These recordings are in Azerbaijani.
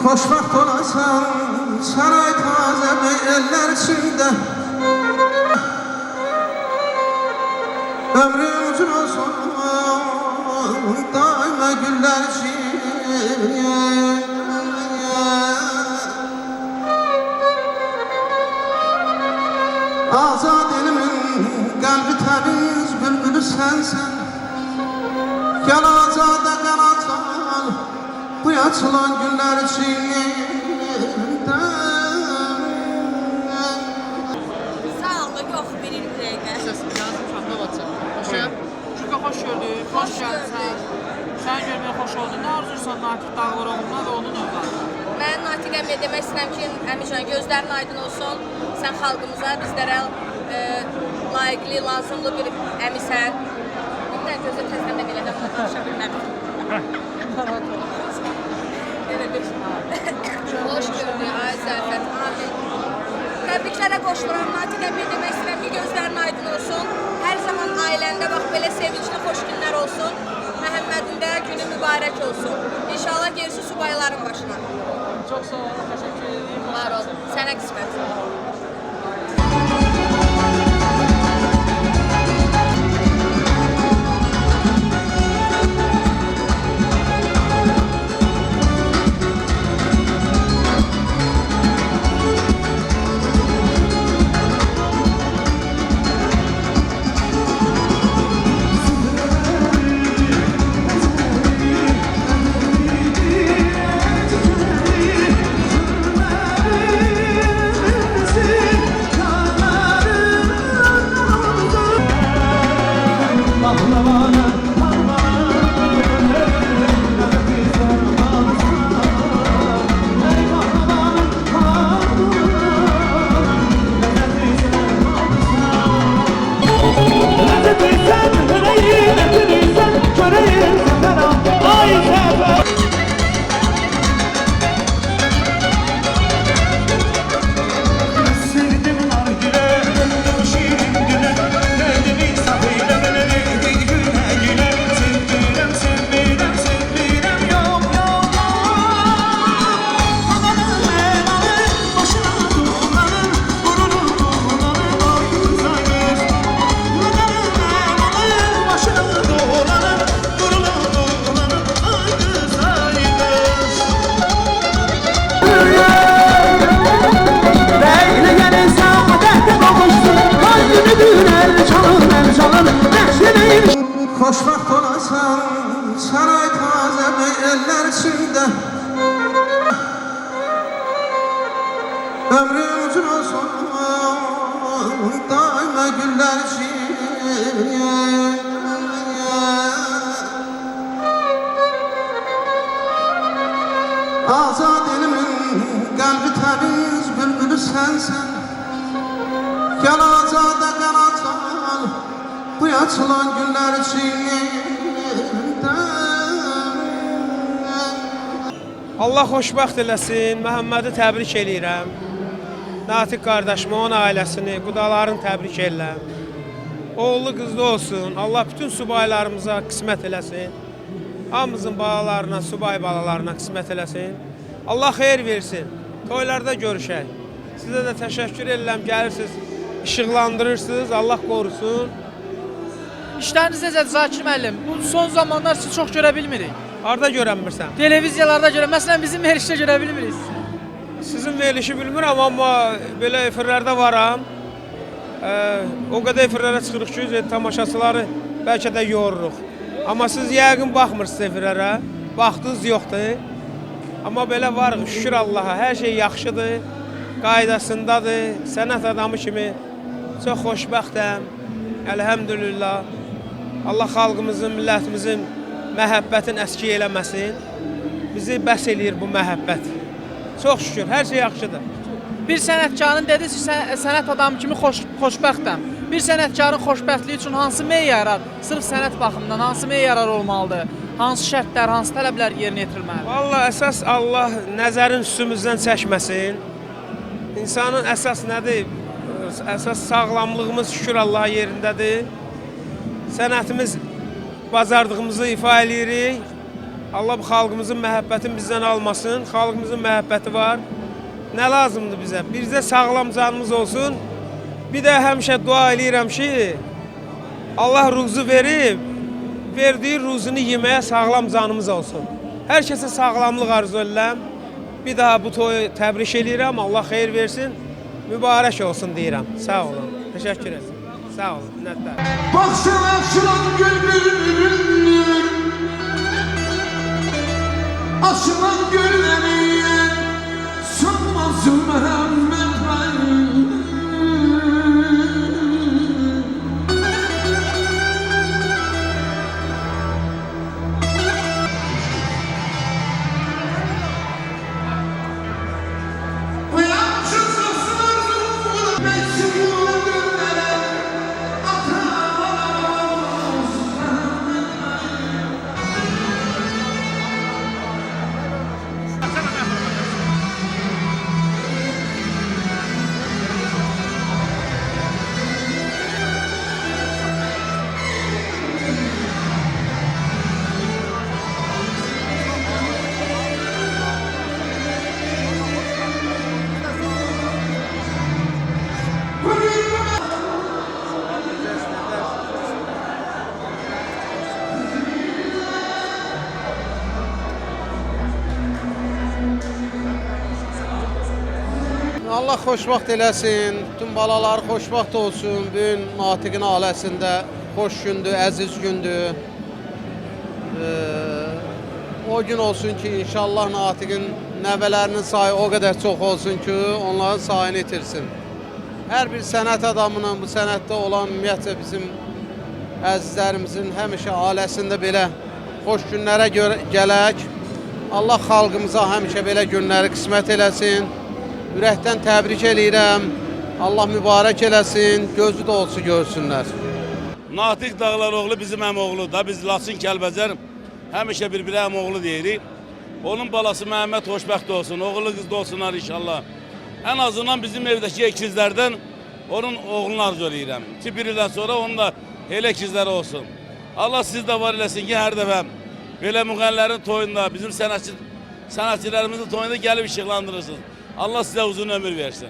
Xoşbaxt olasan, saray taze eller içinde. Ömrün uzun olsun, daima güller içinde. Azad elimin kalbi temiz bülbülü sensin. Gel azada kanat al, bu açılan günler içinde. Sağ ol, yox, verir bir dəqiqə. Səsin yazım şahda batacaq. Hoşya. Çünki xoş gördük, xoş gəlsən. Sən görməyə xoş oldun. Nə arzursan Natiq Dağlar oğluna və onun övladı. Mən Natiq əmiyə demək istəyirəm ki, Əmircan, gözlərin aydın olsun. Sən xalqımıza, bizlərə layiqli, lazımlı bir əmisən. Bir gözlə təzdən də belə də danışa bilməm. Xoş gördük, ay Zərfət, amin. Təbriklərə qoşuluram, Natiq əmiyə demək istəyirəm ki, gözlərin aydın olsun. Hər zaman ailəndə bax, belə sevincli, xoş günlər olsun. Məhəmmədin də günü mübarək olsun. İnşallah gerisi subayların başına. Çox sağ olun, təşəkkür edirəm. Var ol, sənə qismət. Xoşbaxt olasan, saray taze eller içinde. Ömrün uzun olsun, daima güller içinde. Azad elimin kalbi temiz bülbülü sensin. Gel azada kanat al, bu açılan günler içinde. Allah xoşbəxt eləsin, Məhəmmədi təbrik eləyirəm. Natiq qardaşımı, onun ailəsini, qudalarını təbrik eləyirəm. Oğlu qızlı olsun, Allah bütün subaylarımıza qismət eləsin. Hamımızın balalarına, subay balalarına qismət eləsin. Allah xeyir versin, toylarda görüşək. Sizə də təşəkkür edirəm, gəlirsiniz, işıqlandırırsınız, Allah qorusun. İşləriniz necədir Zakir müəllim? Bu son zamanlar sizi çox görə bilmirik. Harada görənmirsən? Televiziyalarda görə, məsələn bizim verişdə görə bilmirik. Sizin verilişi bilmirəm, amma belə efirlərdə varam. O qədər efirlərə çıxırıq ki, tamaşaçıları bəlkə də yoruruq. Amma siz yəqin baxmırsınız efirlərə, vaxtınız yoxdur. Amma belə varıq, şükür Allaha, hər şey yaxşıdır, qaydasındadır, sənət adamı kimi çox xoşbəxtəm, əlhəmdülillah. Allah xalqımızın, millətimizin məhəbbətin əski eləməsin. Bizi bəs eləyir bu məhəbbət. Çox şükür, hər şey yaxşıdır. Bir sənətkarın dediniz ki, sənət adamı kimi xoşbəxtəm. Bir sənətkarın xoşbəxtliyi üçün hansı meyarar, sırf sənət baxımından hansı meyarar olmalıdır? Hansı şərtlər, hansı tələblər yerinə yetirilməlidir? Vallahi əsas Allah nəzərin üstümüzdən çəkməsin. İnsanın əsas nədir? Əsas sağlamlığımız şükür Allaha yerindədir. Sənətimiz bacardığımızı ifa edirik. Allah bu xalqımızın məhəbbətini bizdən almasın. Xalqımızın məhəbbəti var. Nə lazımdır bizə? Bizdə sağlam canımız olsun. Bir də həmişə dua eləyirəm ki, Allah ruzu verib, verdiyi ruzunu yeməyə sağlam canımız olsun. Hər kəsə sağlamlıq arzu edirəm. Bir daha bu toyu təbrik eləyirəm. Allah xeyir versin. Mübarək olsun deyirəm. Sağ olun. Təşəkkür edirəm. Sağ olun. Minnətlər. Baksana açılan gül bülbülün, açılan gülleri sanmaz Mehmet Bey. Allah xoşbaxt eləsin, bütün balalar xoşbaxt olsun. Bugün Natiqin ailəsində xoş gündür, əziz gündür. O gün olsun ki, inşallah Natiqin nəvələrinin sayı o qədər çox olsun ki, onların sayını itirsin. Hər bir sənət adamının, bu sənətdə olan ümumiyyətlə bizim əzizlərimizin həmişə ailəsində belə xoş günlərə gələk. Allah xalqımıza həmişə belə günləri qismət eləsin. Ürəkdən təbrik eləyirəm. Allah mübarək eləsin, gözü də olsun görsünlər. Natiq Dağlaroğlu bizim əmoğlu da, biz Laçın Kəlbəcər həmişə bir-bir əmoğlu deyirik. Onun balası Məhəmməd xoşbəxt olsun, oğlu qız da olsunlar inşallah. Ən azından bizim evdəki ikizlərdən onun oğlunu arzu eləyirəm. Bir ildən sonra onun da elə ikizləri olsun. Allah siz də var eləsin ki, hər dəfə belə müğənnilərin toyunda, bizim sənətçilərimizin toyunda gəlib işıqlandırırsınız. Allah sizə uzun ömür versin.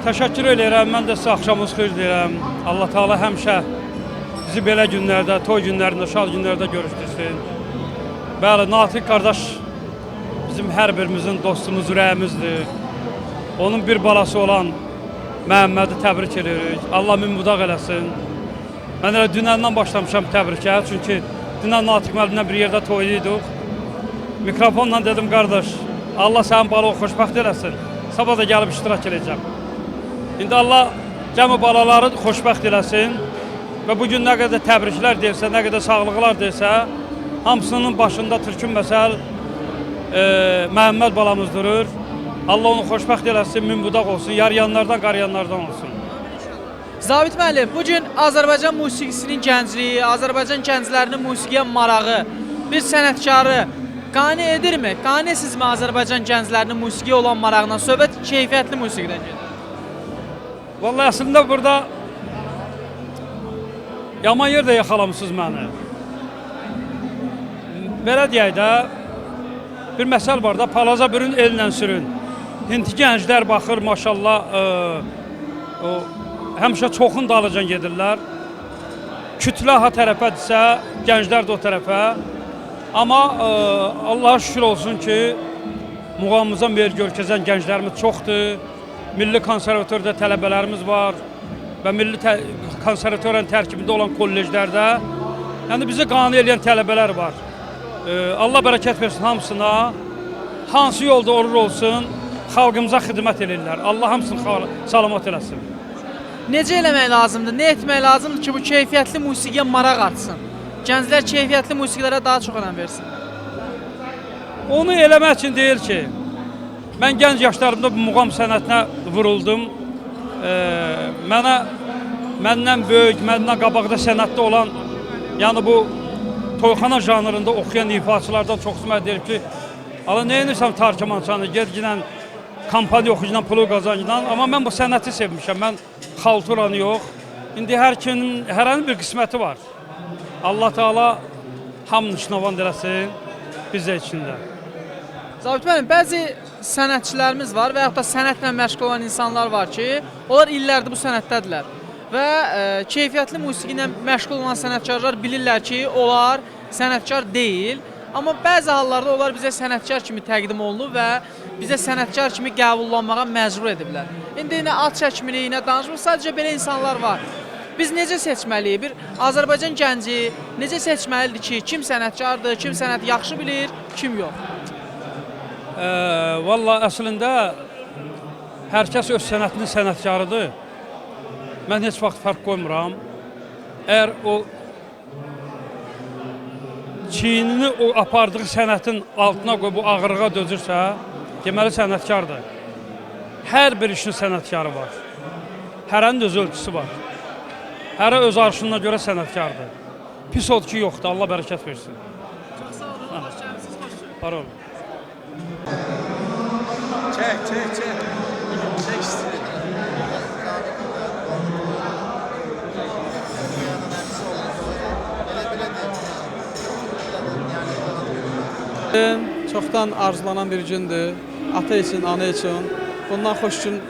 Təşəkkür edirəm, mən də sizə axşamınız xeyir deyirəm. Allah Teala həmişə bizi belə günlərdə, toy günlərində, şad günlərdə görüşdürsün. Bəli, Natiq qardaş bizim hər birimizin dostumuz, ürəyimizdir. Onun bir balası olan Məhəmmədi təbrik edirik. Allah mümbudaq eləsin. Mən elə dünəndən başlamışam təbrikə, çünki dünən Natiq müəllimlə bir yerdə toyluyduk. Mikrofonla dedim, qardaş, Allah sənin balığı xoşbəxt eləsin. Sabah da gəlib iştirak edəcəm. İndi Allah cəmi balaları xoşbəxt eləsin və bugün nə qədər təbriklər deyirsə, nə qədər sağlıqlar deyirsə, hamısının başında Türkün məsəl Məhəmməd balamız durur. Allah onu xoşbəxt eləsin, mümbudaq olsun, yarayanlardan, qarayanlardan olsun. Zabit müəllim, bugün Azərbaycan musiqisinin gəncliyi, Azərbaycan gənclərinin musiqiyə marağı bir sənətkarı qane edirmi? Qanesizmi Azərbaycan gənclərinin musiqiyə olan marağından? Söhbət keyfiyyətli musiqidən gedir. Vallahi əslində burada yaman yerdə yaxalamışsınız məni. Belə deyək də, bir məsəl var da, palaza bürün, ellə sürün. Hindi gənclər baxır, maşallah, həmişə çoxun dalıcan gedirlər. Kütlə ha tərəfədirsə, gənclər də o tərəfə. Amma Allah'a şükür olsun ki, muğamımıza meyil görkəzən gənclərimiz çoxdur. Milli konservatorda tələbələrimiz var və milli konservatorun tərkibində olan kolleclərdə yəni bizi qane edən tələbələr var. Allah bərəkət versin hamısına, hansı yolda olur olsun, xalqımıza xidmət edirlər. Allah hamısını salamat eləsin. Necə eləmək lazımdır, nə etmək lazımdır ki, bu keyfiyyətli musiqiyə maraq artsın? Gənclər keyfiyyətli musiqilərə daha çox önəm versin. Onu eləmək üçün deyil ki, mən gənc yaşlarımda bu muğam sənətinə vuruldum. Məndən böyük, məndən qabaqda sənətdə olan, yəni bu toyxana janrında oxuyan ifaçılardan çoxsu mənə deyir ki, ala nə edirsən tarkimançanı, gedginən kampaniya oxucudan pulu qazancıdan, amma mən bu sənəti sevmişəm, mən xalturanı yox. İndi hər bir qisməti var. Allah Teala hamını şınavan eləsin. bizə içində. Zabit müəllim, bəzi sənətçilərimiz var və yaxud da sənətlə məşğul olan insanlar var ki, onlar illərdir bu sənətdədirlər və keyfiyyətli musiqi ilə məşğul olan sənətkarlar bilirlər ki, onlar sənətkar deyil, amma bəzi hallarda onlar bizə sənətkar kimi təqdim olunur və bizə sənətkar kimi qəbullanmağa məcbur ediblər. İndi nə ad çəkmirik, nə danışmırıq, sadəcə belə insanlar var. Biz necə seçməliyik? Bir Azərbaycan gənci necə seçməlidir ki, kim sənətkardır, kim sənət yaxşı bilir, kim yox? Valla əslində hər kəs öz sənətinin sənətkarıdır. Mən heç vaxt fərq qoymuram. Əgər o çiynini o apardığı sənətin altına qoyub o ağırlığa dözürsə, deməli sənətkardır. Hər bir işin sənətkarı var. Hərənin öz ölçüsü var. Hərə öz arşınına görə sənətkardır. Pis od ki, yoxdur. Allah bərəkət versin. Çox sağ olun, xoş gəlmisiniz, xoş gəlmisiniz. Var olun. Çek. Çek istiyor. Çoxdan arzulanan bir gündür. Ata üçün, ana üçün. Bundan xoş gün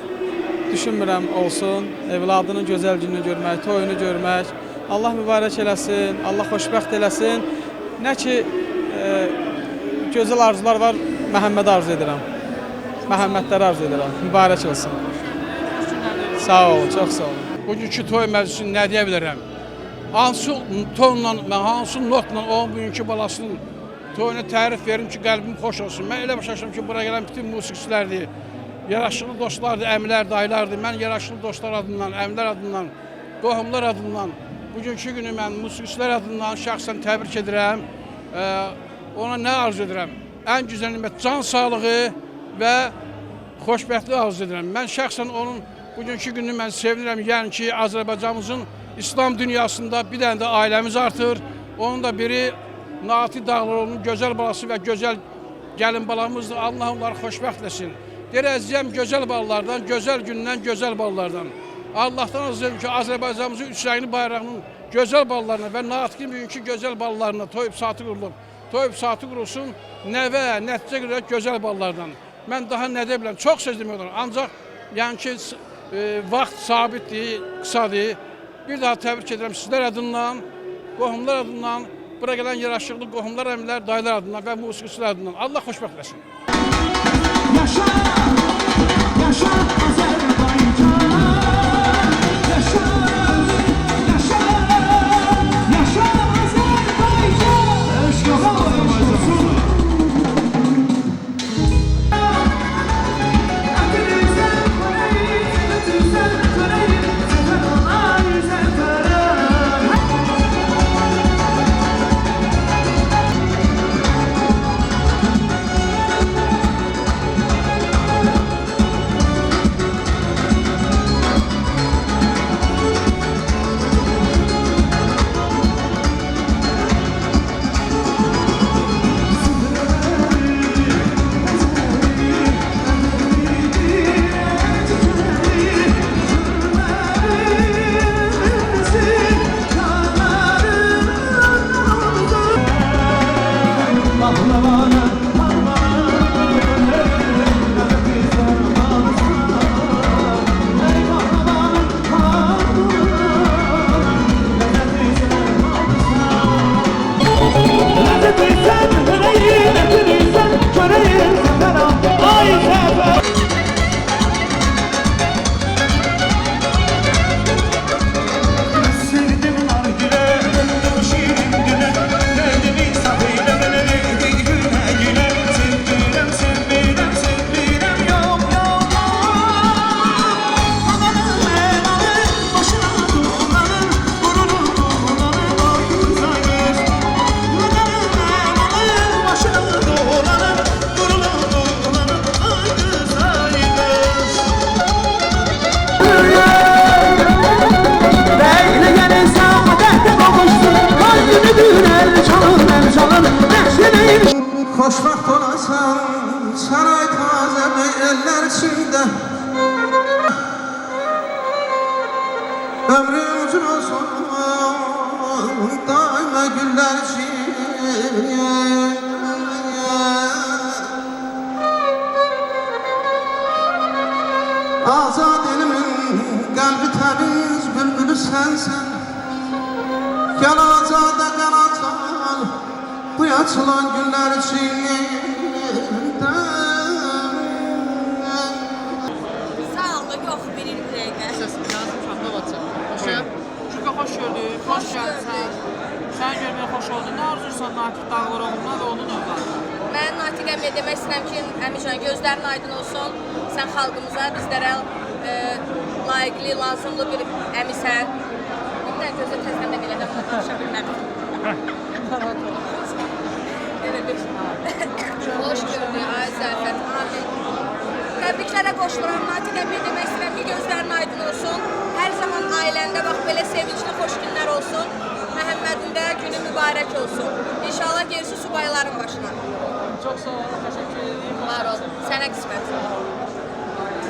düşünmürəm olsun. Evladının gözəl gününü görmək, toyunu görmək. Allah mübarək eləsin, Allah xoşbəxt eləsin. Nə ki, gözəl arzular var, Məhəmməd arzu edirəm. Məhəmmədləri arzu edirəm. Mübarək olsun. Sağ olun, çox sağ olun. Bugünkü toy məclisini nə deyə bilərəm? Hansı tonla, hansı notla onun bugünkü balasının toyuna tərif verim ki, qəlbim xoş olsun. Mən elə başlamışam ki, buraya gələn bütün musiqiçilərdir, yaraşıqlı dostlardır, əmilər, dayılardır. Mən yaraşıqlı dostlar adından, əmilər adından, qohumlar adından, bugünkü günü mən musiqiçilər adından şəxsən təbrik edirəm. Ona nə arzu edirəm? Ən güzel nimət can sağlığı və xoşbəxtlik arzu edirəm. Mən şəxsən onun bugünkü gününü mən sevinirəm. Yəni ki, Azərbaycanımızın İslam dünyasında bir dənə də ailəmiz artır. Onun da biri Natiq Dağlıoğlu'nun gözəl balası və gözəl gəlin balamızdır. Allah onları xoşbəxt etsin. Deyəcəyəm gözəl ballardan, gözəl gündən, gözəl ballardan. Allah'tan arzu edirəm ki, Azərbaycanımızın üç rəngli bayrağının gözəl ballarına və Natiqin bugünkü gözəl ballarına toyub saatı qurulub. Toyub saatı qurulsun, nəvə, nəticə görək gözəl ballardan. Mən daha nə deyə biləm, çox söz demək olar. Ancaq yəni ki, vaxt sabitdir, qısadır. Bir daha təbrik edirəm sizlər adından, qohumlar adından, bura gələn yaraşıqlı qohumlar, əmilər, dayılar adından və musiqiçilər adından. Allah xoşbəxt eləsin. Yaşa, yaşa Azərbaycan, yaşa, yaşa, yaşa Azərbaycan, yaşa Azərbaycan. Xoşbəxt olasan, saray tazə eller içində. Ömrün uzun olsun, daima güller içində. Azad elimin kalbi temiz bülbülü sensin. Gel azade kanat al bu açılan günler içinde. Sağ ol, yox, birinci dəqiqə. Çünki xoş gördük, xoş gəlsən. Sən görməyə xoş oldun. Nə arzursan Natiq Dağlıroğlu'na və onun övladı? Mən Natiq əmiyə demək istəyirəm ki, Əmican, gözlərin aydın olsun. Sən xalqımıza, bizlərə layiqli, lazımlı bir əmisən. Bir də gözə təzdən də belə də buna danışa bilməm. Xoş gördük, ay Zərfət, amin. Təbriklərə qoşuluram. Natiq əmiyə demək istəyirəm ki, gözlərin aydın olsun. Hər zaman ailəndə bax belə sevincli, xoş günlər olsun. Məhəmmədin də günü mübarək olsun. İnşallah gerisi subayların başına. Çox sağ olun, təşəkkür edirəm. Var ol, sənə qismət.